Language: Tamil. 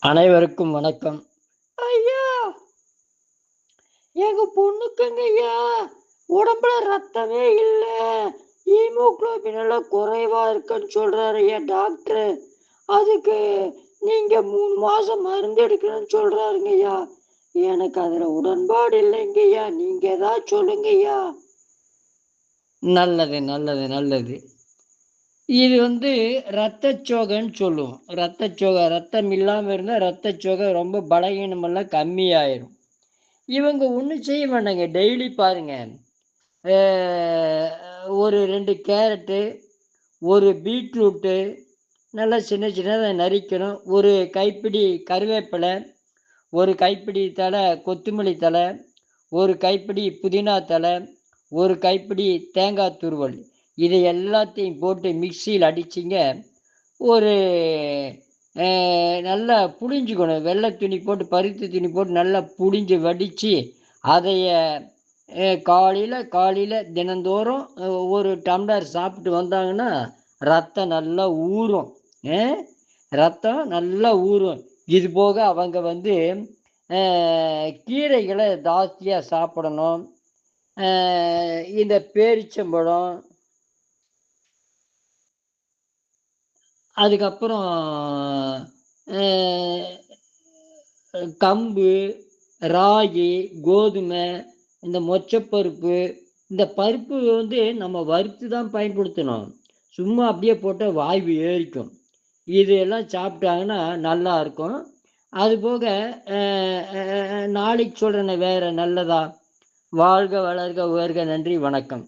அனைவருக்கும் வணக்கம். ஐயா, எங்க பொண்ணுக்குங்க ஐயா, உடம்புல ரத்தமே இல்ல. ஹீமோகுளோபின் எல்லாம் குறைவா இருக்குன்னு சொல்றாரு ஐயா டாக்டர். அதுக்கு நீங்க 3 மாசம் மருந்து எடுக்கணும்னு சொல்றாருங்க ஐயா. எனக்கு அதுல உடன்பாடு இல்லைங்க ஐயா. நீங்க ஏதாவது சொல்லுங்க ஐயா. நல்லது, நல்லது, நல்லது. இது ரத்தச்சோகைன்னு சொல்லுவோம். ரத்தச்சோகை, ரத்தம் இல்லாம இருந்தா ரத்தச்சோகை ரொம்ப பலகீனமெல்லாம் கம்மியாயிரும். இவங்க ஒண்ணும் செய்ய வேண்டாங்க. டெய்லி பாருங்க. அ ஒரு 2 கேரட்டு, ஒரு பீட்ரூட்டு நல்லா சின்ன சின்னதா நறுக்கணும். ஒரு கைப்பிடி கருவேப்பிலை, ஒரு கைப்பிடி தழை கொத்தமல்லி தழை, ஒரு கைப்பிடி புதினா தழை, ஒரு கைப்பிடி தேங்காய் துருவல். இதை எல்லாத்தையும் போட்டு மிக்ஸியில் அடிச்சிங்க. ஒரு நல்லா புழிஞ்சுக்கணும். வெள்ளை துணி போட்டு, பருத்தி துணி போட்டு நல்லா புழிஞ்சு வடித்து, அதைய காலையில் தினந்தோறும் ஒரு டம்ளர் சாப்பிட்டு வந்தாங்கன்னா ரத்தம் நல்லா ஊறும். ரத்தம் நல்லா ஊறும். இது போக அவங்க கீரைகளை ஜாஸ்தியாக சாப்பிடணும். இந்த பேரிச்சம்பழம், அதுக்கப்புறம் கம்பு, ராகி, கோதுமை, இந்த மொச்சப்பருப்பு, இந்த பருப்பு நம்ம வறுத்து தான் பயன்படுத்தணும். சும்மா அப்படியே போட்டால் வாய்வு ஏறிக்கும். இது எல்லாம் சாப்பிட்டாங்கன்னா நல்லா இருக்கும். அதுபோக நாளைக்கு சொல்கிறேனே வேறு நல்லதா. வாழ்க வளர்க உயர்க. நன்றி, வணக்கம்.